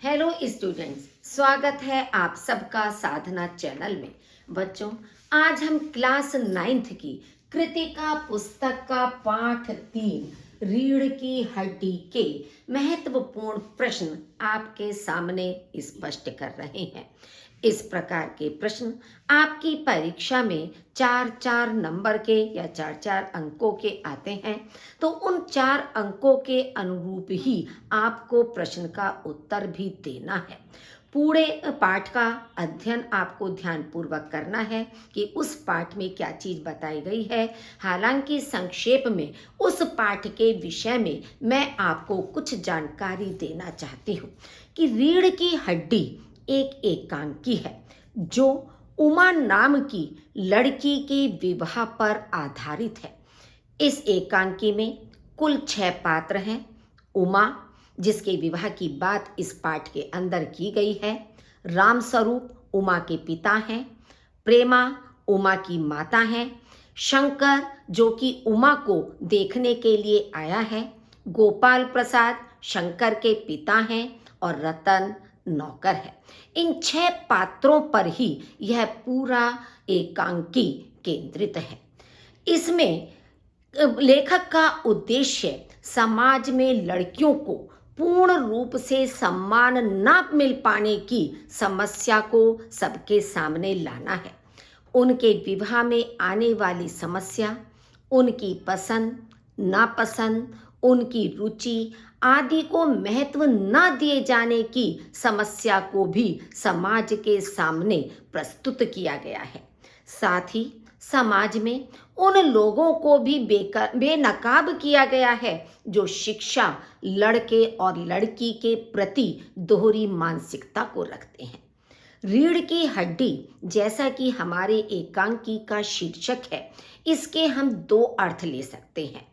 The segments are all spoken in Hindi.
हेलो स्टूडेंट्स, स्वागत है आप सबका साधना चैनल में। बच्चों, आज हम क्लास 9th की कृतिका पुस्तक का पाठ 3 रीढ़ की हड्डी के महत्वपूर्ण प्रश्न आपके सामने स्पष्ट कर रहे हैं। इस प्रकार के प्रश्न आपकी परीक्षा में 4-4 नंबर के या 4-4 अंकों के आते हैं। तो उन 4 अंकों के अनुरूप ही आपको प्रश्न का उत्तर भी देना है। पूरे पाठ का अध्ययन आपको ध्यानपूर्वक करना है कि उस पाठ में क्या चीज बताई गई है। हालांकि संक्षेप में उस पाठ के विषय में मैं आपको कुछ जानकारी देना चाहती हूँ कि रीढ़ की हड्डी एक एकांकी है जो उमा नाम की लड़की के विवाह पर आधारित है। इस एकांकी में कुल 6 पात्र हैं। उमा, जिसके विवाह की बात इस पाठ के अंदर की गई है। रामस्वरूप उमा के पिता हैं। प्रेमा उमा की माता हैं। शंकर, जो कि उमा को देखने के लिए आया है। गोपाल प्रसाद शंकर के पिता हैं और रतन नौकर है। इन 6 पात्रों पर ही यह पूरा एकांकी केंद्रित है। इसमें लेखक का उद्देश्य समाज में लड़कियों को पूर्ण रूप से सम्मान न मिल पाने की समस्या को सबके सामने लाना है। उनके विवाह में आने वाली समस्या, उनकी पसंद नापसंद, उनकी रुचि आदि को महत्व न दिए जाने की समस्या को भी समाज के सामने प्रस्तुत किया गया है। साथ ही समाज में उन लोगों को भी बेनकाब किया गया है जो शिक्षा, लड़के और लड़की के प्रति दोहरी मानसिकता को रखते हैं। रीढ़ की हड्डी, जैसा कि हमारे एकांकी का शीर्षक है, इसके हम 2 अर्थ ले सकते हैं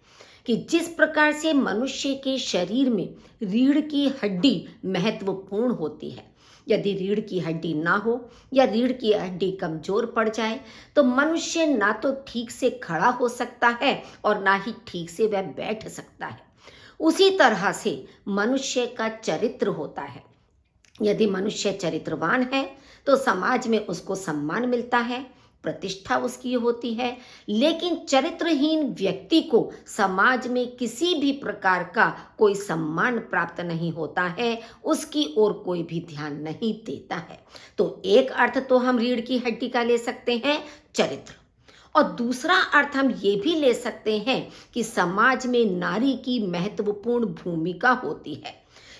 कि जिस प्रकार से मनुष्य के शरीर में रीढ़ की हड्डी महत्वपूर्ण होती है। यदि रीढ़ की हड्डी ना हो या रीढ़ की हड्डी कमजोर पड़ जाए तो मनुष्य ना तो ठीक से खड़ा हो सकता है और ना ही ठीक से वह बैठ सकता है। उसी तरह से मनुष्य का चरित्र होता है। यदि मनुष्य चरित्रवान है तो समाज में उसको सम्मान मिलता है, प्रतिष्ठा उसकी होती है। लेकिन चरित्रहीन व्यक्ति को समाज में किसी भी प्रकार का कोई सम्मान प्राप्त नहीं होता है, उसकी ओर कोई भी ध्यान नहीं देता है। तो एक अर्थ तो हम रीढ़ की हड्डी का ले सकते हैं, चरित्र। और दूसरा अर्थ हम ये भी ले सकते हैं कि समाज में नारी की महत्वपूर्ण भूमिका होती है।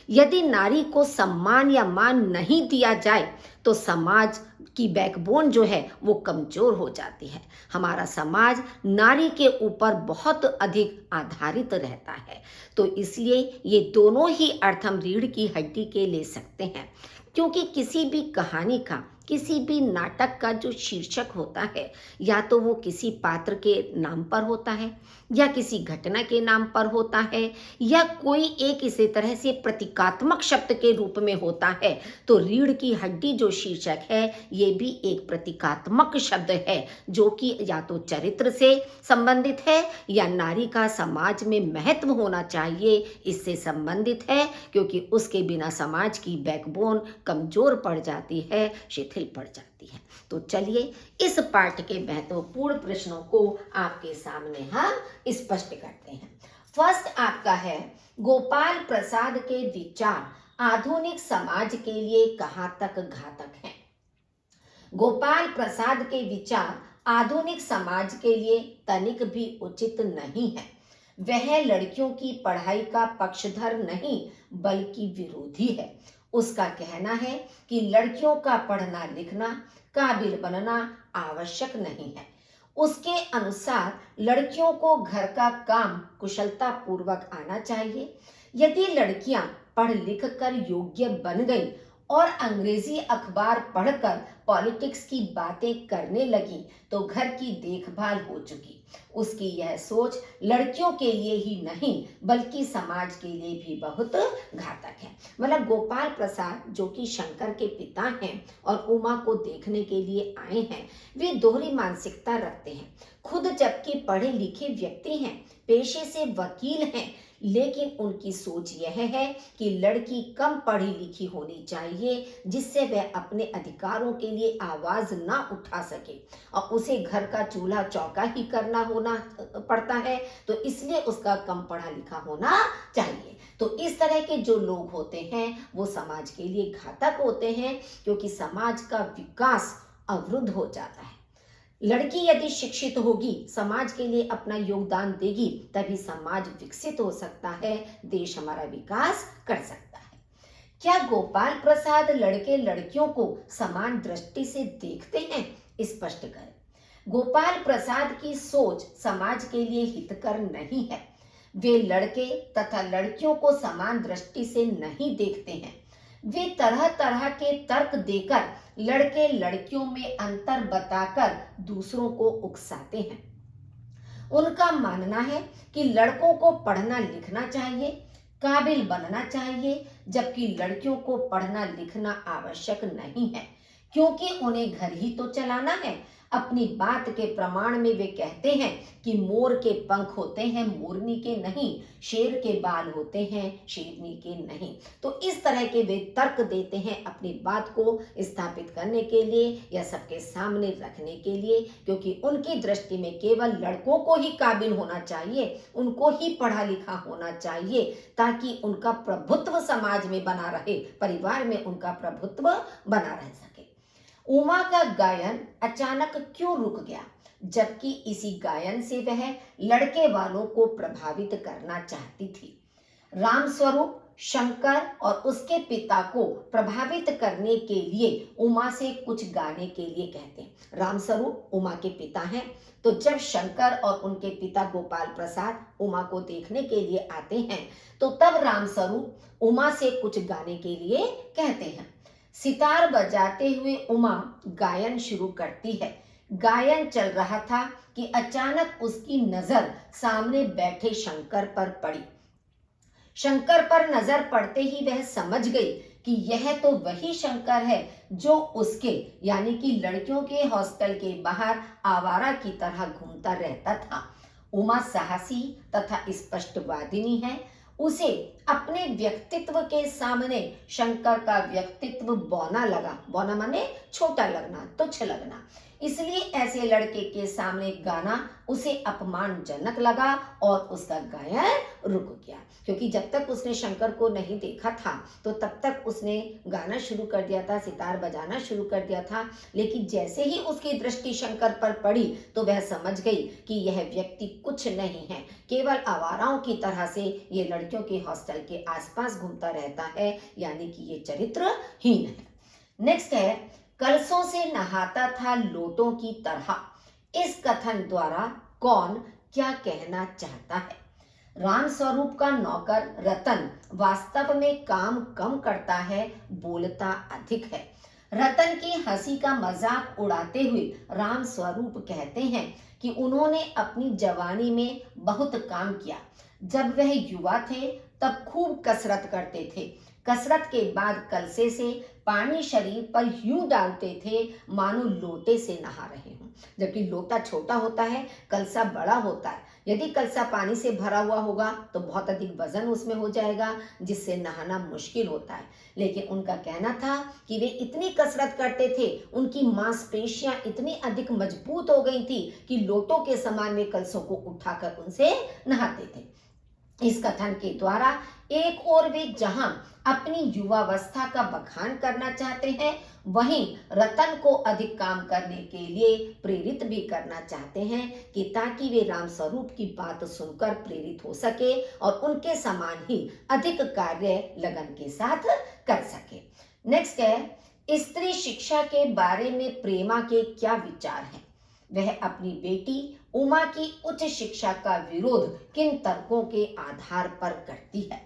यदि नारी को सम्मान या मान नहीं दिया जाए तो समाज की बैकबोन जो है वो कमजोर हो जाती है। हमारा समाज नारी के ऊपर बहुत अधिक आधारित रहता है। तो इसलिए ये दोनों ही अर्थ हम रीढ़ की हड्डी के ले सकते हैं, क्योंकि किसी भी कहानी का, किसी भी नाटक का जो शीर्षक होता है, या तो वो किसी पात्र के नाम पर होता है या किसी घटना के नाम पर होता है या कोई एक इसी तरह से प्रतीकात्मक शब्द के रूप में होता है। तो रीढ़ की हड्डी जो शीर्षक है ये भी एक प्रतीकात्मक शब्द है जो कि या तो चरित्र से संबंधित है या नारी का समाज में महत्व होना चाहिए इससे संबंधित है, क्योंकि उसके बिना समाज की बैकबोन कमजोर पड़ जाती है, शिथिल पड़ जाती है। तो चलिए इस पाठ के महत्वपूर्ण प्रश्नों को आपके सामने हम स्पष्ट करते हैं। फर्स्ट आपका है, गोपाल प्रसाद के विचार आधुनिक समाज के लिए कहां तक घातक हैं। गोपाल प्रसाद के विचार आधुनिक समाज के लिए तनिक भी उचित नहीं है। वह लड़कियों की पढ़ाई का पक्षधर नहीं बल्कि विरोधी है। उसका कहना है कि लड़कियों का पढ़ना लिखना, काबिल बनना आवश्यक नहीं है। उसके अनुसार लड़कियों को घर का काम कुशलता पूर्वक आना चाहिए। यदि लड़कियां पढ़ लिख कर योग्य बन गई और अंग्रेजी अखबार पढ़कर पॉलिटिक्स की बातें करने लगी तो घर की देखभाल हो चुकी। उसकी यह सोच लड़कियों के लिए ही नहीं बल्कि समाज के लिए भी बहुत घातक है। मतलब गोपाल प्रसाद, जो कि शंकर के पिता हैं और उमा को देखने के लिए आए हैं, वे दोहरी मानसिकता रखते हैं। खुद जबकि पढ़े लिखे व्यक्ति हैं, पेशे से वकील हैं, लेकिन उनकी सोच यह है कि लड़की कम पढ़ी लिखी होनी चाहिए, जिससे वह अपने अधिकारों के लिए आवाज ना उठा सके और उसे घर का चूल्हा चौका ही करना होना पड़ता है, तो इसलिए उसका कम पढ़ा लिखा होना चाहिए। तो इस तरह के जो लोग होते हैं वो समाज के लिए घातक होते हैं, क्योंकि समाज का विकास अवरुद्ध हो जाता है। लड़की यदि शिक्षित होगी, समाज के लिए अपना योगदान देगी, तभी समाज विकसित हो सकता है, देश हमारा विकास कर सकता है। क्या गोपाल प्रसाद लड़के लड़कियों को समान दृष्टि से देखते हैं? स्पष्ट करें। गोपाल प्रसाद की सोच समाज के लिए हितकर नहीं है। वे लड़के तथा लड़कियों को समान दृष्टि से नहीं देखते हैं। वे तरह तरह के तर्क देकर लड़के लड़कियों में अंतर बताकर दूसरों को उकसाते हैं। उनका मानना है कि लड़कों को पढ़ना लिखना चाहिए, काबिल बनना चाहिए, जबकि लड़कियों को पढ़ना लिखना आवश्यक नहीं है, क्योंकि उन्हें घर ही तो चलाना है। अपनी बात के प्रमाण में वे कहते हैं कि मोर के पंख होते हैं, मोरनी के नहीं, शेर के बाल होते हैं, शेरनी के नहीं। तो इस तरह के वे तर्क देते हैं अपनी बात को स्थापित करने के लिए या सबके सामने रखने के लिए, क्योंकि उनकी दृष्टि में केवल लड़कों को ही काबिल होना चाहिए, उनको ही पढ़ा लिखा होना चाहिए, ताकि उनका प्रभुत्व समाज में बना रहे, परिवार में उनका प्रभुत्व बना रह सके। उमा का गायन अचानक क्यों रुक गया, जबकि इसी गायन से वह लड़के वालों को प्रभावित करना चाहती थी। रामस्वरूप शंकर और उसके पिता को प्रभावित करने के लिए उमा से कुछ गाने के लिए कहते हैं। रामस्वरूप उमा के पिता हैं, तो जब शंकर और उनके पिता गोपाल प्रसाद उमा को देखने के लिए आते हैं, तो तब रामस्वरूप उमा से कुछ गाने के लिए कहते हैं। सितार बजाते हुए उमा गायन शुरू करती है। गायन चल रहा था कि अचानक उसकी नजर सामने बैठे शंकर पर पड़ी। शंकर पर नजर पड़ते ही वह समझ गई कि यह तो वही शंकर है जो उसके यानी कि लड़कियों के हॉस्टल के बाहर आवारा की तरह घूमता रहता था। उमा साहसी तथा स्पष्टवादिनी है। उसे अपने व्यक्तित्व के सामने शंकर का व्यक्तित्व बौना लगा। बौना माने छोटा लगना, तुच्छ लगना। इसलिए ऐसे लड़के के सामने गाना उसे अपमानजनक लगा और उसका गायन रुक गया, क्योंकि जब तक उसने शंकर को नहीं देखा था तो तब तक उसने गाना शुरू कर दिया था, सितार बजाना शुरू कर दिया था। लेकिन जैसे ही उसकी दृष्टि शंकर पर पड़ी तो वह समझ गई कि यह व्यक्ति कुछ नहीं है, केवल आवाराओं की तरह से ये लड़कियों के हॉस्टल के आसपास घूमता रहता है, यानी कि ये चरित्रहीन है। नेक्स्ट है, कलशों से नहाता था लोटों की तरह। इस कथन द्वारा कौन क्या कहना चाहता है? रामस्वरूप का नौकर रतन वास्तव में काम कम करता है, बोलता अधिक है। रतन की हंसी का मजाक उड़ाते हुए रामस्वरूप कहते हैं कि उन्होंने अपनी जवानी में बहुत काम किया। जब वह युवा थे तब खूब कसरत करते थे। कसरत के बाद कलसे से पानी शरीर पर यूं डालते थे मानो लोटे से नहा रहे हों। जबकि लोटा छोटा होता है, कलसा बड़ा होता है। यदि कलसा पानी से भरा हुआ होगा तो बहुत अधिक वजन उसमें हो जाएगा, जिससे नहाना मुश्किल होता है। लेकिन उनका कहना था कि वे इतनी कसरत करते थे, उनकी मांसपेशियां इतनी अधिक मजबूत हो गई थी कि लोटों के समान वे कलसों को उठाकर उनसे नहाते थे। इस कथन के द्वारा एक ओर वे जहां अपनी युवावस्था का बखान करना चाहते हैं, वहीं रतन को अधिक काम करने के लिए प्रेरित भी करना चाहते हैं, कि ताकि वे रामस्वरूप की बात सुनकर प्रेरित हो सके और उनके समान ही अधिक कार्य लगन के साथ कर सके। नेक्स्ट है, स्त्री शिक्षा के बारे में प्रेमा के क्या विचार हैं? वह अपनी बेटी उमा की उच्च शिक्षा का विरोध किन तर्कों के आधार पर करती है?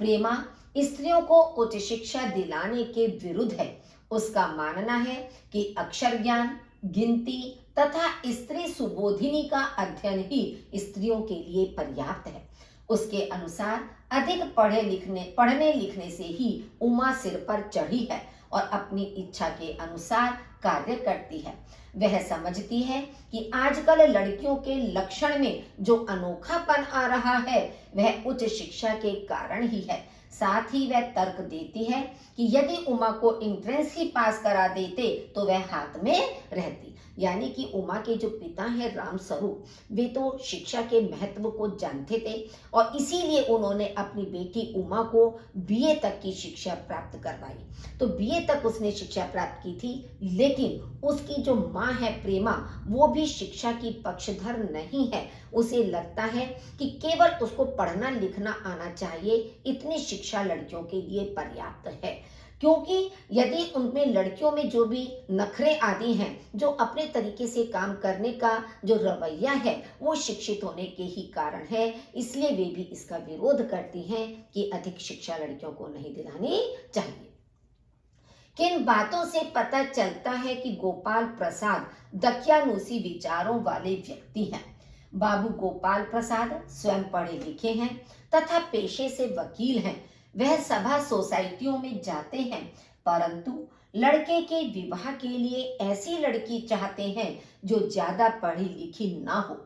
प्रेमा स्त्रियों को उच्च शिक्षा दिलाने के विरुद्ध है। उसका मानना है कि अक्षर ज्ञान, गिनती तथा स्त्री सुबोधिनी का अध्ययन ही स्त्रियों के लिए पर्याप्त है। उसके अनुसार अधिक पढ़ने लिखने से ही उमा सिर पर चढ़ी है और अपनी इच्छा के अनुसार कार्य करती है। वह समझती है कि आजकल लड़कियों के लक्षण में जो अनोखापन आ रहा है वह उच्च शिक्षा के कारण ही है। साथ ही वह तर्क देती है कि यदि उमा को एंट्रेंस ही पास करा देते तो वह हाथ में रहती। यानी कि उमा के जो पिता हैं राम स्वरूप, वे तो शिक्षा के महत्व को जानते थे और इसीलिए उन्होंने अपनी बेटी उमा को बीए तक की शिक्षा प्राप्त करवाई। तो बीए तक उसने शिक्षा प्राप्त की थी, लेकिन उसकी जो माँ है प्रेमा, वो भी शिक्षा की पक्षधर नहीं है। उसे लगता है कि केवल उसको पढ़ना लिखना आना चाहिए, इतनी शिक्षा लड़कियों के लिए पर्याप्त है। क्योंकि यदि उनमें लड़कियों में जो भी नखरे आदि हैं, जो अपने तरीके से काम करने का जो रवैया है, वो शिक्षित होने के ही कारण है, इसलिए वे भी इसका विरोध करती हैं कि अधिक शिक्षा लड़कियों को नहीं दिलानी चाहिए। किन बातों से पता चलता है कि गोपाल प्रसाद दकियानूसी विचारों वाले व्यक्ति हैं? बाबू गोपाल प्रसाद स्वयं पढ़े लिखे हैं तथा पेशे से वकील हैं। वह सभा सोसाइटियों में जाते हैं, परंतु लड़के के विवाह के लिए ऐसी लड़की चाहते हैं जो ज्यादा पढ़ी लिखी ना हो।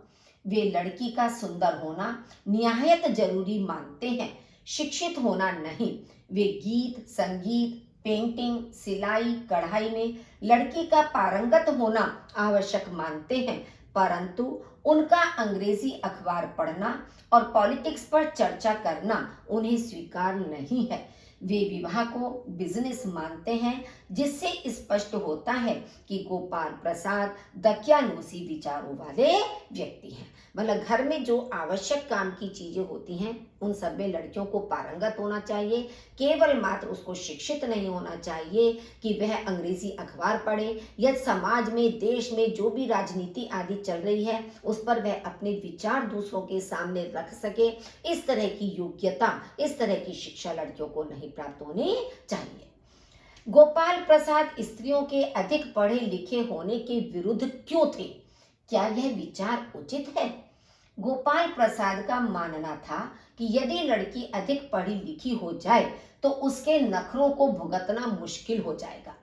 वे लड़की का सुंदर होना निहायत जरूरी मानते हैं, शिक्षित होना नहीं। वे गीत संगीत पेंटिंग सिलाई कढ़ाई में लड़की का पारंगत होना आवश्यक मानते हैं, परंतु उनका अंग्रेजी अखबार पढ़ना और पॉलिटिक्स पर चर्चा करना उन्हें स्वीकार नहीं है। वे विवाह को बिजनेस मानते हैं, जिससे स्पष्ट होता है कि गोपाल प्रसाद दकियानूसी विचारों वाले व्यक्ति हैं। मतलब घर में जो आवश्यक काम की चीजें होती हैं उन सब में लड़कियों को पारंगत होना चाहिए। केवल मात्र उसको शिक्षित नहीं होना चाहिए कि वह अंग्रेजी अखबार पढ़े या समाज में देश में जो भी राजनीति आदि चल रही है उस पर वह अपने विचार दूसरों के सामने रख सके। इस तरह की योग्यता, इस तरह की शिक्षा लड़कियों को नहीं प्राप्त होनी चाहिए। गोपाल प्रसाद स्त्रियों के अधिक पढ़े लिखे होने के विरुद्ध क्यों थे? क्या यह विचार उचित है? गोपाल प्रसाद का मानना था कि यदि लड़की अधिक पढ़ी लिखी हो जाए तो उसके नखरों को भुगतना मुश्किल हो जाएगा।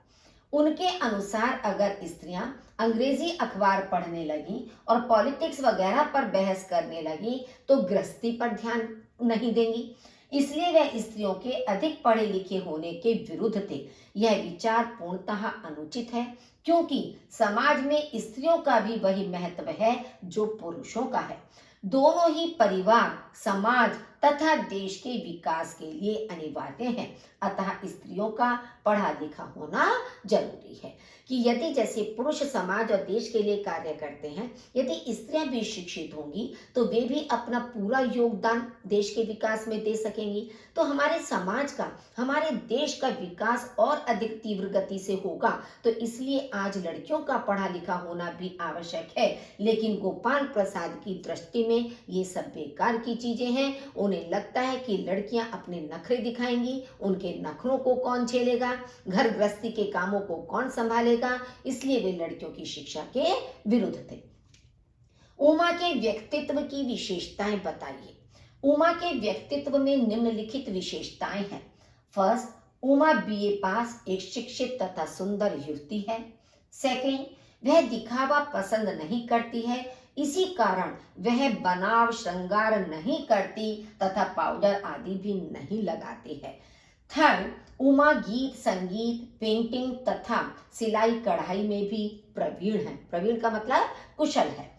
उनके अनुसार अगर स्त्रियां अंग्रेजी अखबार पढ़ने लगी और पॉलिटिक्स वगैरह पर बहस करने लगी तो गृहस्थी पर ध्यान नहीं देंगी, इसलिए वह स्त्रियों के अधिक पढ़े लिखे होने के विरुद्ध थे। यह विचार पूर्णतः अनुचित है, क्योंकि समाज में स्त्रियों का भी वही महत्व है जो पुरुषों का है। दोनों ही परिवार, समाज तथा देश के विकास के लिए अनिवार्य हैं। अतः स्त्रियों का पढ़ा लिखा होना जरूरी है कि यदि जैसे पुरुष समाज और देश के लिए कार्य करते हैं, यदि स्त्रियां भी शिक्षित होंगी तो वे भी अपना पूरा योगदान देश के विकास में दे सकेंगी। तो हमारे समाज का, हमारे देश का विकास और अधिक तीव्र गति से होगा। तो इसलिए आज लड़कियों का पढ़ा लिखा होना भी आवश्यक है। लेकिन गोपाल प्रसाद की दृष्टि में ये सब बेकार की चीजें हैं। उन्हें लगता है कि लड़कियां अपने नखरे दिखाएंगी, उनके नखरों को कौन झेलेगा, घर गृहस्थी के कामों को कौन संभालेगा, इसलिए वे लड़कियों की शिक्षा के विरुद्ध थे। उमा के व्यक्तित्व की विशेषताएं बताइए। उमा के व्यक्तित्व में निम्नलिखित विशेषताएं हैं। फर्स्ट, उमा बीए पास एक शिक्षित तथा सुंदर युवती है। सेकंड, वह दिखावा पसंद नहीं करती है, इसी कारण वह बनाव श्रृंगार नहीं करती तथा पाउडर आदि भी नहीं लगाती है। थर्ड, उमा गीत संगीत पेंटिंग तथा सिलाई कढ़ाई में भी प्रवीण है। प्रवीण का मतलब कुशल है।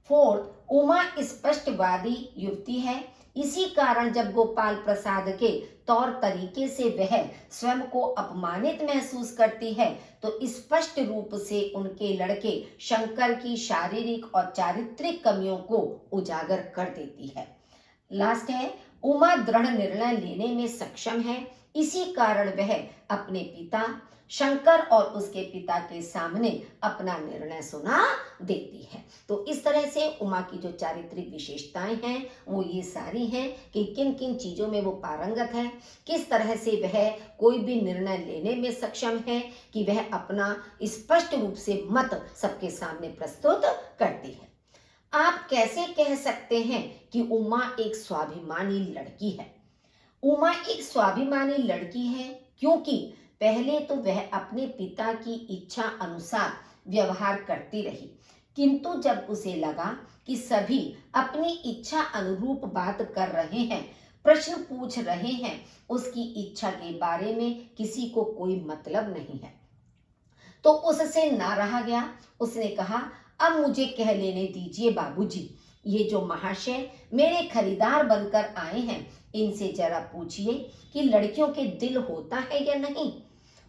फोर्थ, उमा स्पष्टवादी युवती है, इसी कारण जब गोपाल प्रसाद के तौर तरीके से वह स्वयं को अपमानित महसूस करती है तो स्पष्ट रूप से उनके लड़के शंकर की शारीरिक और चारित्रिक कमियों को उजागर कर देती है। लास्ट है, उमा दृढ़ निर्णय लेने में सक्षम है, इसी कारण वह अपने पिता शंकर और उसके पिता के सामने अपना निर्णय सुना देती है। तो इस तरह से उमा की जो चारित्रिक विशेषताएं हैं वो ये सारी हैं कि किन किन चीजों में वो पारंगत है, किस तरह से वह कोई भी निर्णय लेने में सक्षम है, कि वह अपना स्पष्ट रूप से मत सबके सामने प्रस्तुत करती है। आप कैसे कह सकते हैं कि उमा एक स्वाभिमानी लड़की है? उमा एक स्वाभिमानी लड़की है क्योंकि पहले तो वह अपने पिता की इच्छा अनुसार व्यवहार करती रही, किंतु जब उसे लगा कि सभी अपनी इच्छा अनुरूप बात कर रहे हैं, प्रश्न पूछ रहे हैं, उसकी इच्छा के बारे में किसी को कोई मतलब नहीं है, तो उससे ना रहा गया। उसने कहा, अब मुझे कह लेने दीजिए बाबूजी, ये जो महाशय मेरे खरीदार बनकर आए हैं, इनसे जरा पूछिए कि लड़कियों के दिल होता है या नहीं,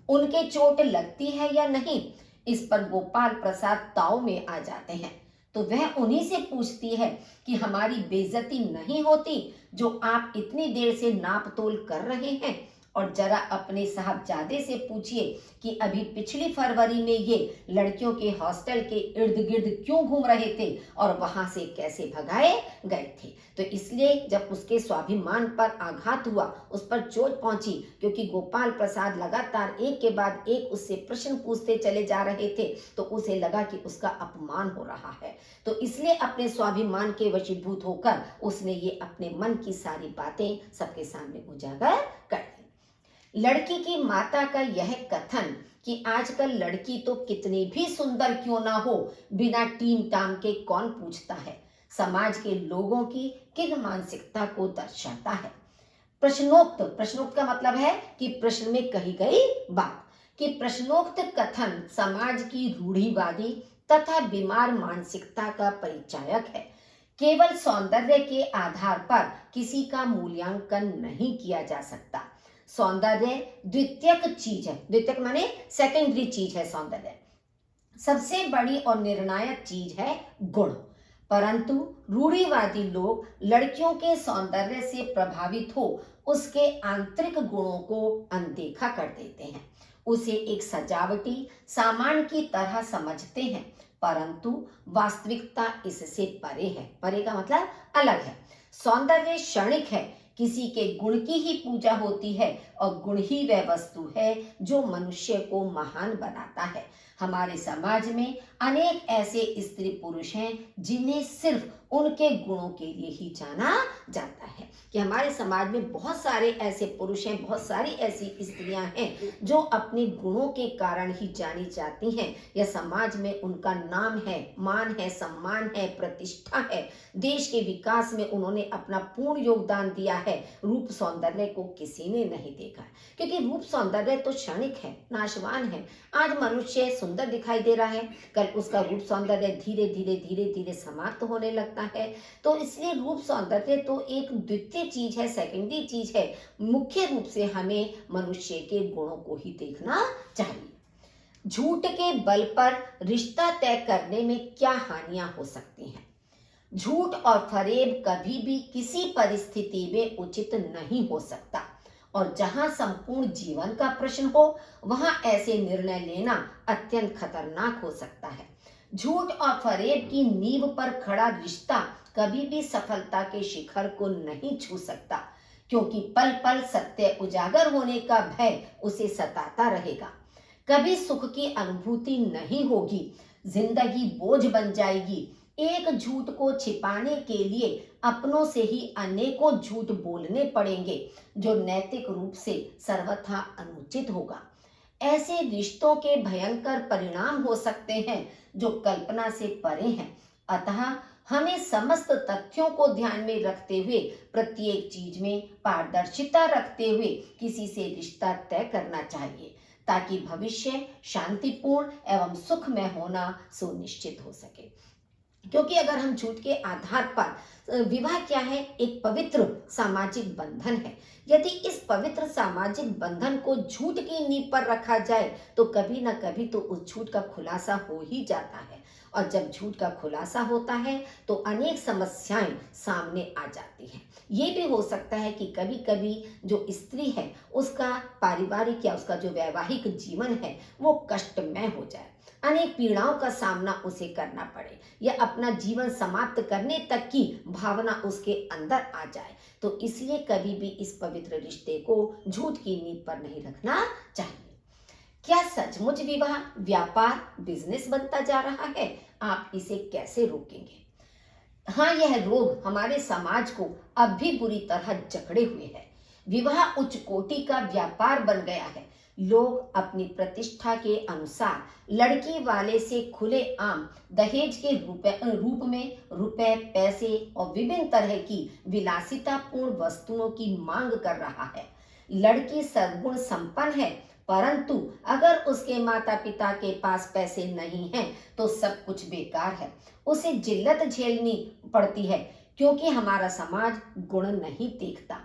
उनके चोट लगती है या नहीं। इस पर गोपाल प्रसाद ताव में आ जाते हैं, तो वह उन्हीं से पूछती है कि हमारी बेइज्जती नहीं होती जो आप इतनी देर से नाप तोल कर रहे हैं। और जरा अपने साहबजादे से पूछिए कि अभी पिछली फरवरी में ये लड़कियों के हॉस्टल के इर्द गिर्द क्यों घूम रहे थे और वहां से कैसे भगाए गए थे। तो इसलिए जब उसके स्वाभिमान पर आघात हुआ, उस पर चोट पहुंची, क्योंकि गोपाल प्रसाद लगातार एक के बाद एक उससे प्रश्न पूछते चले जा रहे थे, तो उसे लगा कि उसका अपमान हो रहा है। तो इसलिए अपने स्वाभिमान के वशीभूत होकर उसने ये अपने मन की सारी बातें सबके सामने उजागर कर दी। लड़की की माता का यह कथन कि आजकल लड़की तो कितनी भी सुंदर क्यों ना हो, बिना टीम टाम के कौन पूछता है, समाज के लोगों की किन मानसिकता को दर्शाता है। प्रश्नोक्त का मतलब है कि प्रश्न में कही गई बात, कि प्रश्नोक्त कथन समाज की रूढ़िवादी तथा बीमार मानसिकता का परिचायक है। केवल सौंदर्य के आधार पर किसी का मूल्यांकन नहीं किया जा सकता। सौंदर्य द्वितीयक चीज है, द्वितीयक माने सेकेंडरी चीज है सौंदर्य। सबसे बड़ी और निर्णायक चीज है गुण। परंतु रूढ़िवादी लोग लड़कियों के सौंदर्य से प्रभावित हो उसके आंतरिक गुणों को अनदेखा कर देते हैं, उसे एक सजावटी सामान की तरह समझते हैं, परंतु वास्तविकता इससे परे है। परे का मतलब अलग है। सौंदर्य क्षणिक है, किसी के गुण की ही पूजा होती है और गुण ही वह वस्तु है जो मनुष्य को महान बनाता है। हमारे समाज में अनेक ऐसे स्त्री पुरुष हैं जिन्हें सिर्फ उनके गुणों के लिए ही जाना जाता है, कि हमारे समाज में बहुत सारे ऐसे पुरुष हैं, बहुत सारी ऐसी स्त्रियां हैं जो अपने गुणों के कारण ही जानी जाती हैं, या समाज में उनका नाम है, मान है, सम्मान है, प्रतिष्ठा है, देश के विकास में उन्होंने अपना पूर्ण योगदान दिया है। रूप सौंदर्य को किसी ने नहीं देखा, क्योंकि रूप सौंदर्य तो क्षणिक है, नाशवान है। आज मनुष्य सुंदर दिखाई दे रहा है, कल उसका रूप सौंदर्य धीरे धीरे धीरे धीरे समाप्त होने लगता है। तो इसलिए रूप सौंदर्य तो एक द्वितीय चीज है, सेकेंडरी चीज है। मुख्य रूप से हमें मनुष्य के गुणों को ही देखना चाहिए। झूठ के बल पर रिश्ता तय करने में क्या हानियां हो सकती हैं। झूठ और फरेब कभी भी किसी परिस्थिति में उचित नहीं हो सकता, और जहां संपूर्ण जीवन का प्रश्न हो वहां ऐसे निर्णय लेना अत्यंत खतरनाक हो सकता है। झूठ और फरेब की नींव पर खड़ा रिश्ता कभी भी सफलता के शिखर को नहीं छू सकता, क्योंकि पल पल सत्य उजागर होने का भय उसे सताता रहेगा। कभी सुख की अनुभूति नहीं होगी, जिंदगी बोझ बन जाएगी। एक झूठ को छिपाने के लिए अपनों से ही अनेकों झूठ बोलने पड़ेंगे, जो नैतिक रूप से सर्वथा अनुचित होगा। ऐसे रिश्तों के भयंकर परिणाम हो सकते हैं जो कल्पना से परे हैं। अतः हमें समस्त तथ्यों को ध्यान में रखते हुए, प्रत्येक चीज में पारदर्शिता रखते हुए किसी से रिश्ता तय करना चाहिए, ताकि भविष्य शांतिपूर्ण एवं सुखमय होना सुनिश्चित हो सके। क्योंकि अगर हम झूठ के आधार पर, विवाह क्या है, एक पवित्र सामाजिक बंधन है। यदि इस पवित्र सामाजिक बंधन को झूठ की नींव पर रखा जाए तो कभी ना कभी तो उस झूठ का खुलासा हो ही जाता है, और जब झूठ का खुलासा होता है तो अनेक समस्याएं सामने आ जाती हैं। ये भी हो सकता है कि कभी कभी जो स्त्री है उसका पारिवारिक या उसका जो वैवाहिक जीवन है वो कष्टमय हो जाए, अनेक पीड़ाओं का सामना उसे करना पड़े, या अपना जीवन समाप्त करने तक की भावना उसके अंदर आ जाए। तो इसलिए कभी भी इस पवित्र रिश्ते को झूठ की नींव पर नहीं रखना चाहिए। क्या सचमुच विवाह व्यापार बिजनेस बनता जा रहा है? आप इसे कैसे रोकेंगे? हाँ, यह रोग हमारे समाज को अब भी बुरी तरह जकड़े हुए है। विवाह उच्च कोटि का व्यापार बन गया है। लोग अपनी प्रतिष्ठा के अनुसार लड़की वाले से खुलेआम दहेज के रूप में रुपए, पैसे और विभिन्न तरह की विलासितापूर्ण वस्तुओं की मांग कर रहा है। लड़की सद्गुण संपन्न है, परंतु अगर उसके माता पिता के पास पैसे नहीं हैं तो सब कुछ बेकार है। उसे जिल्लत झेलनी पड़ती है, क्योंकि हमारा समाज गुण नहीं देखता।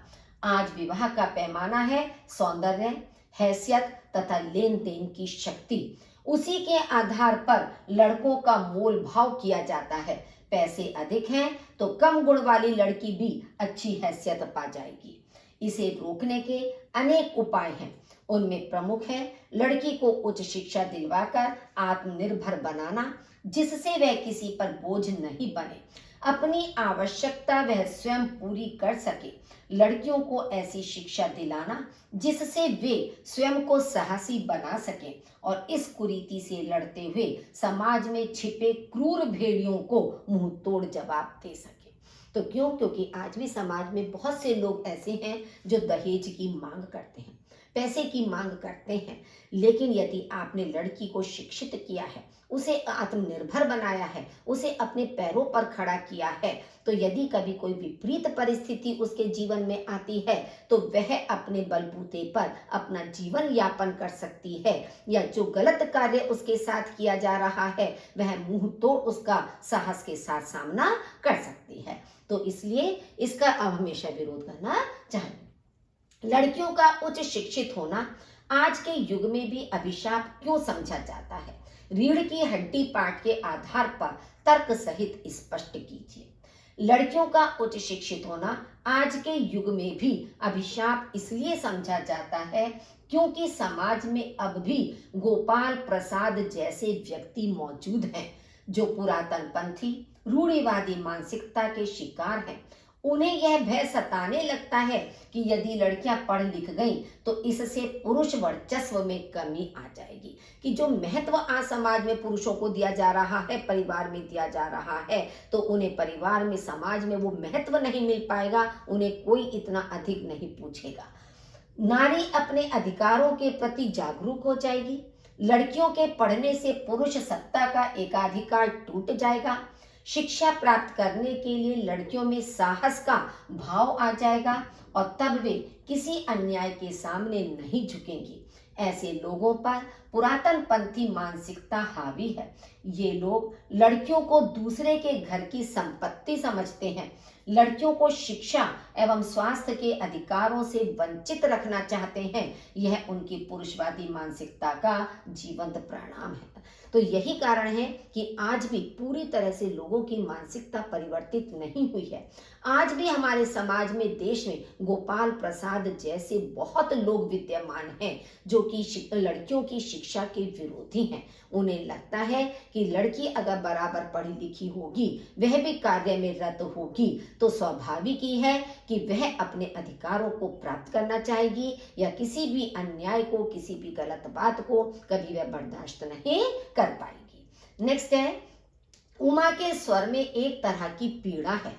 आज विवाह का पैमाना है सौंदर्य, हैसियत तथा लेन देन की शक्ति। उसी के आधार पर लड़कों का मोल भाव किया जाता है। पैसे अधिक हैं तो कम गुण वाली लड़की भी अच्छी हैसियत पा जाएगी। इसे रोकने के अनेक उपाय हैं। उनमें प्रमुख है लड़की को उच्च शिक्षा दिलवाकर आत्मनिर्भर बनाना, जिससे वह किसी पर बोझ नहीं बने, अपनी आवश्यकता वह स्वयं पूरी कर सके। लड़कियों को ऐसी शिक्षा दिलाना जिससे वे स्वयं को साहसी बना सकें और इस कुरीति से लड़ते हुए समाज में छिपे क्रूर भेड़ियों को मुंह तोड़ जवाब दे सके। तो क्यों? क्योंकि आज भी समाज में बहुत से लोग ऐसे हैं जो दहेज की मांग करते हैं, पैसे की मांग करते हैं। लेकिन यदि आपने लड़की को शिक्षित किया है, उसे आत्मनिर्भर बनाया है, उसे अपने पैरों पर खड़ा किया है, तो यदि कभी कोई विपरीत परिस्थिति उसके जीवन में आती है तो वह अपने बलबूते पर अपना जीवन यापन कर सकती है, या जो गलत कार्य उसके साथ किया जा रहा है वह मुंह तोड़ उसका साहस के साथ सामना कर सकती है। तो इसलिए इसका अब हमेशा विरोध करना चाहिए। लड़कियों का उच्च शिक्षित होना आज के युग में भी अभिशाप क्यों समझा जाता है? रीढ़ की हड्डी पाठ के आधार पर तर्क सहित स्पष्ट कीजिए। लड़कियों का उच्च शिक्षित होना आज के युग में भी अभिशाप इसलिए समझा जाता है क्योंकि समाज में अब भी गोपाल प्रसाद जैसे व्यक्ति मौजूद हैं जो पुरातनपंथी रूढ़िवादी मानसिकता के शिकार हैं। उन्हें यह भय सताने लगता है कि यदि लड़कियां पढ़ लिख गईं तो इससे पुरुष वर्चस्व में कमी आ जाएगी, कि जो महत्व आज समाज में पुरुषों को दिया जा रहा है, परिवार में दिया जा रहा है, तो उन्हें परिवार में, समाज में वो महत्व नहीं मिल पाएगा, उन्हें कोई इतना अधिक नहीं पूछेगा। नारी अपने अधिकारों के प्रति जागरूक हो जाएगी। लड़कियों के पढ़ने से पुरुष सत्ता का एकाधिकार टूट जाएगा। शिक्षा प्राप्त करने के लिए लड़कियों में साहस का भाव आ जाएगा और तब वे किसी अन्याय के सामने नहीं झुकेंगी। ऐसे लोगों पर पुरातनपंथी मानसिकता हावी है। ये लोग लड़कियों को दूसरे के घर की संपत्ति समझते हैं, लड़कियों को शिक्षा एवं स्वास्थ्य के अधिकारों से वंचित रखना चाहते हैं। यह उनकी पुरुषवादी मानसिकता का जीवंत परिणाम है। तो यही कारण है कि आज भी पूरी तरह से लोगों की मानसिकता परिवर्तित नहीं हुई है। आज भी हमारे समाज में, देश में गोपाल प्रसाद जैसे बहुत लोग विद्यमान हैं जो कि लड़कियों की शिक्षा के विरोधी हैं। उन्हें लगता है कि लड़की अगर बराबर पढ़ी लिखी होगी, वह भी कार्य में रत होगी, तो स्वाभाविक ही है कि वह अपने अधिकारों को प्राप्त करना चाहेगी या किसी भी अन्याय को, किसी भी गलत बात को कभी वह बर्दाश्त नहीं कर पाएगी। नेक्स्ट है, उमा के स्वर में एक तरह की पीड़ा है।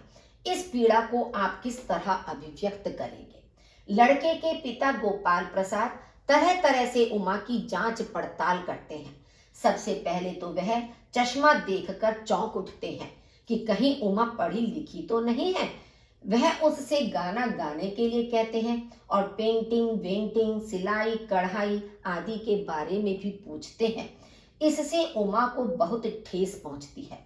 इस पीड़ा को आप किस तरह अभिव्यक्त करेंगे? लड़के के पिता गोपाल प्रसाद तरह तरह से उमा की जांच पड़ताल करते हैं। सबसे पहले तो वह चश्मा देखकर चौंक उठते हैं कि कहीं उमा पढ़ी लिखी तो नहीं है। वह उससे गाना गाने के लिए कहते हैं और पेंटिंग, वेंटिंग, सिलाई, कढ़ाई आदि के बारे में भी पूछते हैं। इससे उमा को बहुत ठेस पहुंचती है।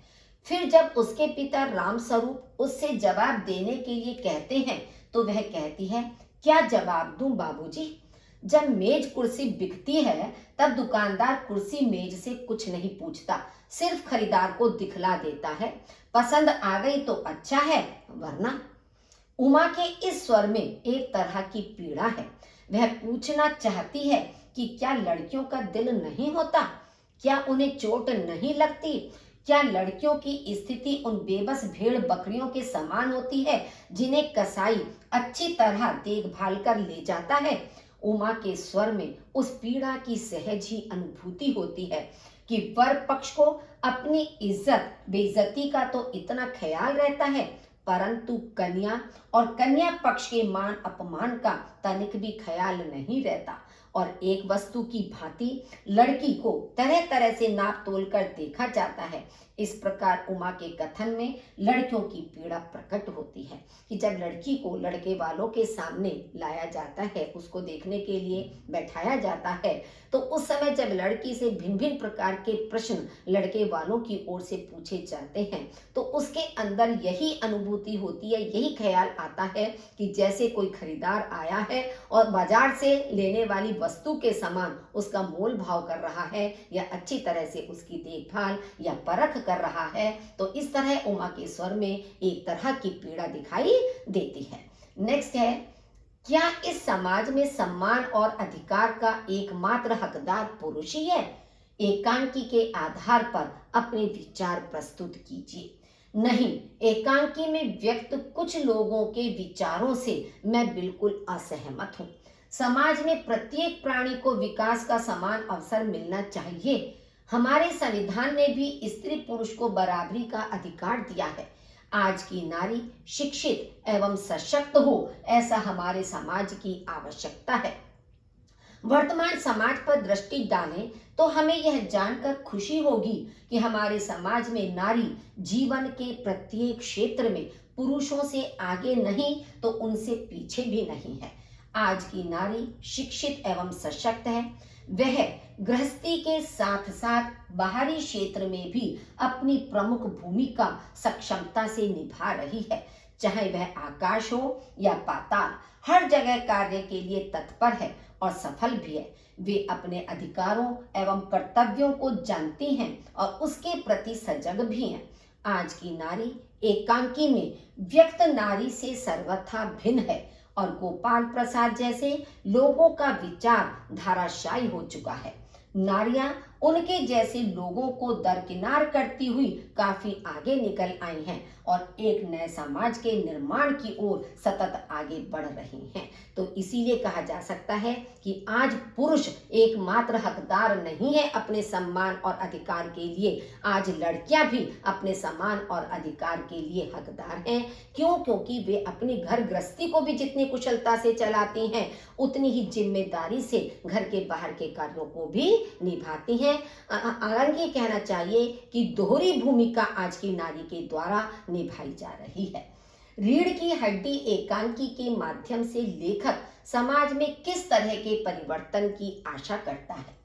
फिर जब उसके पिता राम स्वरूप उससे जवाब देने के लिए कहते हैं तो वह कहती है, क्या जवाब दूं बाबूजी? जब मेज कुर्सी बिकती है तब दुकानदार कुर्सी मेज से कुछ नहीं पूछता, सिर्फ खरीदार को दिखला देता है। पसंद आ गई तो अच्छा है, वरना। उमा के इस स्वर में एक तरह की पीड़ा है। वह पूछना चाहती है कि क्या लड़कियों का दिल नहीं होता? क्या उन्हें चोट नहीं लगती? क्या लड़कियों की स्थिति उन बेबस भेड़ बकरियों के समान होती है जिन्हें कसाई अच्छी तरह देखभाल कर ले जाता है? उमा के स्वर में उस पीड़ा की सहज ही अनुभूति होती है कि वर पक्ष को अपनी इज्जत बेइज्जती का तो इतना ख्याल रहता है, परंतु कन्या और कन्या पक्ष के मान अपमान का तनिक भी ख्याल नहीं रहता। और एक वस्तु की भांति लड़की को तरह तरह से नाप तोल कर देखा जाता है। इस प्रकार उमा के कथन में लड़कियों की पीड़ा प्रकट होती है कि जब लड़की को लड़के वालों के सामने लाया जाता है, उसको देखने के लिए बैठाया जाता है, तो उस समय जब लड़की से भिन्न भिन्न प्रकार के प्रश्न लड़के वालों की ओर से पूछे जाते हैं, तो उसके अंदर यही अनुभूति होती है, यही ख्याल आता है कि जैसे कोई खरीदार आया है और बाजार से लेने वाली वस्तु के समान उसका मोल भाव कर रहा है या अच्छी तरह से उसकी देखभाल या परख कर रहा है। तो इस तरह उमा के स्वर में एक तरह की पीड़ा दिखाई देती है। नेक्स्ट है, क्या इस समाज में सम्मान और अधिकार का एकमात्र हकदार पुरुष ही है? एकांकी के आधार पर अपने विचार प्रस्तुत कीजिए। नहीं, एकांकी में व्यक्त कुछ लोगों के विचारों से मैं बिल्कुल असहमत हूँ। समाज में प्रत्येक प्राणी को विकास का समान अवसर मिलना चाहिए। हमारे संविधान ने भी स्त्री पुरुष को बराबरी का अधिकार दिया है। आज की नारी शिक्षित एवं सशक्त हो, ऐसा हमारे समाज की आवश्यकता है। वर्तमान समाज पर दृष्टि डालें तो हमें यह जानकर खुशी होगी कि हमारे समाज में नारी जीवन के प्रत्येक क्षेत्र में पुरुषों से आगे नहीं तो उनसे पीछे भी नहीं है। आज की नारी शिक्षित एवं सशक्त है। वह गृहस्थी के साथ साथ बाहरी क्षेत्र में भी अपनी प्रमुख भूमिका सक्षमता से निभा रही है। चाहे वह आकाश हो या पाताल, हर जगह कार्य के लिए तत्पर है और सफल भी है। वे अपने अधिकारों एवं कर्तव्यों को जानती हैं और उसके प्रति सजग भी हैं। आज की नारी एकांकी में व्यक्त नारी से सर्वथा भिन्न है और गोपाल प्रसाद जैसे लोगों का विचार धाराशायी हो चुका है। नारियां उनके जैसे लोगों को दरकिनार करती हुई काफी आगे निकल आई हैं और एक नए समाज के निर्माण की ओर सतत आगे बढ़ रही हैं। तो इसीलिए कहा जा सकता है कि आज पुरुष एकमात्र हकदार नहीं है अपने सम्मान और अधिकार के लिए। आज लड़कियां भी अपने सम्मान और अधिकार के लिए हकदार हैं। क्यों? क्योंकि वे अपनी घर गृहस्थी को भी जितनी कुशलता से चलाती हैं, उतनी ही जिम्मेदारी से घर के बाहर के कार्यों को भी निभाती हैं। आगे कहना चाहिए कि दोहरी भूमिका आज की नारी के द्वारा निभाई जा रही है। रीढ़ की हड्डी एकांकी के माध्यम से लेखक समाज में किस तरह के परिवर्तन की आशा करता है?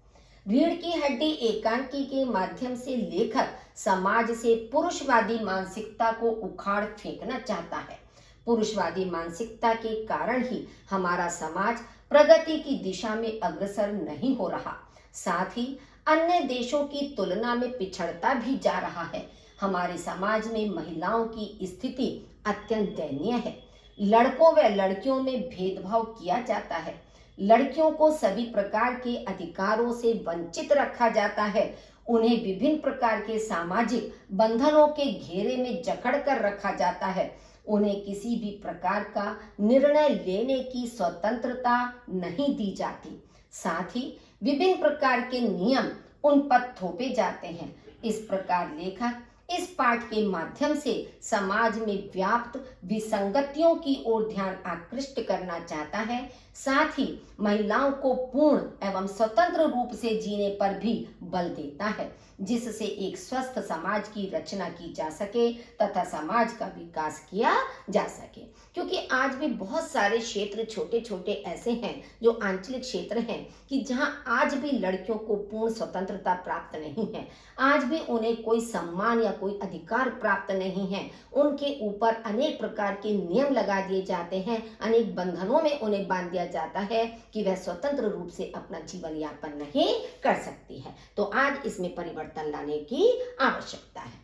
रीढ़ की हड्डी एकांकी के माध्यम से लेखक समाज से पुरुषवादी मानसिकता को उखाड़ फेंकना चाहता है। पुरुषवादी मानसिकता के कारण ही हमारा समाज प्रगति की दिशा में अग्रसर नहीं हो रहा, साथ ही अन्य देशों की तुलना में पिछड़ता भी जा रहा है। हमारे समाज में महिलाओं की स्थिति अत्यंत दयनीय है। लड़कों व लड़कियों में भेदभाव किया जाता है। लड़कियों को सभी प्रकार के अधिकारों से वंचित रखा जाता है। उन्हें विभिन्न प्रकार के सामाजिक बंधनों के घेरे में जकड़ कर रखा जाता है। उन्हें किसी भी प्रकार का निर्णय लेने की स्वतंत्रता नहीं दी जाती। साथ ही विभिन्न प्रकार के नियम उन पर थोपे जाते हैं। इस प्रकार लेखक इस पाठ के माध्यम से समाज में व्याप्त विसंगतियों की ओर ध्यान आकृष्ट करना चाहता है, साथ ही महिलाओं को पूर्ण एवं स्वतंत्र रूप से जीने पर भी बल देता है, जिससे एक स्वस्थ समाज की रचना की जा सके तथा समाज का विकास किया जा सके। क्योंकि आज भी बहुत सारे क्षेत्र छोटे छोटे ऐसे हैं जो आंचलिक क्षेत्र हैं कि जहां आज भी लड़कियों को पूर्ण स्वतंत्रता प्राप्त नहीं है। आज भी उन्हें कोई सम्मान या कोई अधिकार प्राप्त नहीं है। उनके ऊपर अनेक प्रकार के नियम लगा दिए जाते हैं, अनेक बंधनों में उन्हें बांध दिया जाता है कि वह स्वतंत्र रूप से अपना जीवन यापन नहीं कर सकती है। तो आज इसमें परिवर्तन लाने की आवश्यकता है।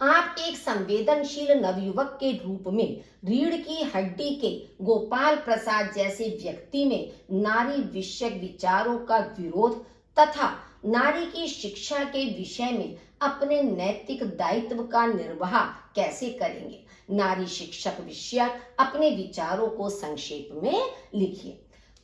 आप एक संवेदनशील नवयुवक के रूप में रीढ़ की हड्डी के गोपाल प्रसाद जैसे व्यक्ति में नारी विषयक विचारों का विरोध तथा नारी की शिक्षा के विषय में अपने नैतिक दायित्व का निर्वाह कैसे करेंगे? नारी शिक्षक विषयक अपने विचारों को संक्षेप में लिखिए।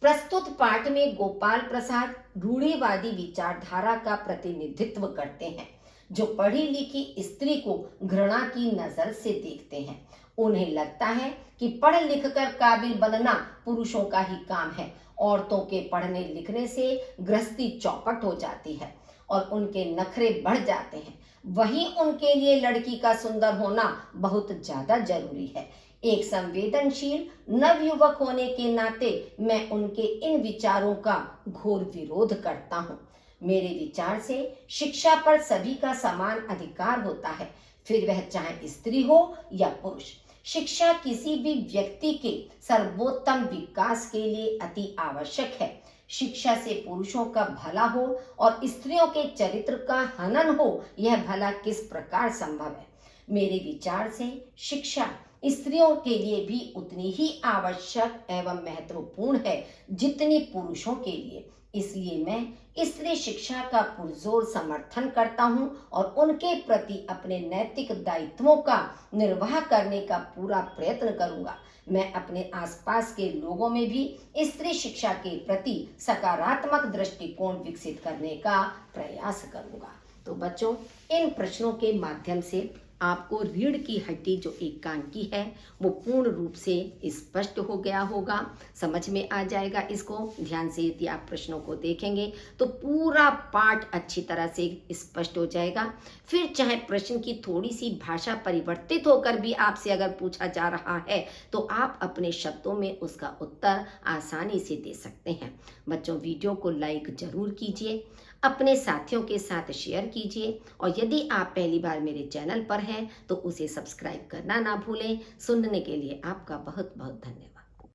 प्रस्तुत पाठ में गोपाल प्रसाद रूढ़िवादी विचारधारा का प्रतिनिधित्व करते हैं। जो पढ़ी लिखी स्त्री को घृणा की नजर से देखते हैं। उन्हें लगता है कि पढ़ लिख कर काबिल बनना पुरुषों का ही काम है। औरतों के पढ़ने लिखने से गृहस्थी चौपट हो जाती है और उनके नखरे बढ़ जाते हैं। वहीं उनके लिए लड़की का सुंदर होना बहुत ज्यादा जरूरी है। एक संवेदनशील नवयुवक होने के नाते मैं उनके इन विचारों का घोर विरोध करता हूँ। मेरे विचार से शिक्षा पर सभी का समान अधिकार होता है, फिर वह चाहे स्त्री हो या पुरुष। शिक्षा किसी भी व्यक्ति के सर्वोत्तम विकास के लिए अति आवश्यक है। शिक्षा से पुरुषों का भला हो और स्त्रियों के चरित्र का हनन हो, यह भला किस प्रकार संभव है। मेरे विचार से शिक्षा स्त्रियों के लिए भी उतनी ही आवश्यक एवं महत्वपूर्ण है जितनी पुरुषों के लिए। इसलिए मैं स्त्री शिक्षा का पुरजोर समर्थन करता हूं और उनके प्रति अपने नैतिक दायित्वों का निर्वाह करने का पूरा प्रयत्न करूंगा। मैं अपने आसपास के लोगों में भी स्त्री शिक्षा के प्रति सकारात्मक दृष्टिकोण विकसित करने का प्रयास करूंगा। तो बच्चों, इन प्रश्नों के माध्यम से आपको रीढ़ की हड्डी जो एकांकी है वो पूर्ण रूप से स्पष्ट हो गया होगा, समझ में आ जाएगा। इसको ध्यान से यदि आप प्रश्नों को देखेंगे तो पूरा पाठ अच्छी तरह से स्पष्ट हो जाएगा। फिर चाहे प्रश्न की थोड़ी सी भाषा परिवर्तित होकर भी आपसे अगर पूछा जा रहा है तो आप अपने शब्दों में उसका उत्तर आसानी से दे सकते हैं। बच्चों, वीडियो को लाइक जरूर कीजिए, अपने साथियों के साथ शेयर कीजिए और यदि आप पहली बार मेरे चैनल पर हैं तो उसे सब्सक्राइब करना ना भूलें। सुनने के लिए आपका बहुत बहुत धन्यवाद।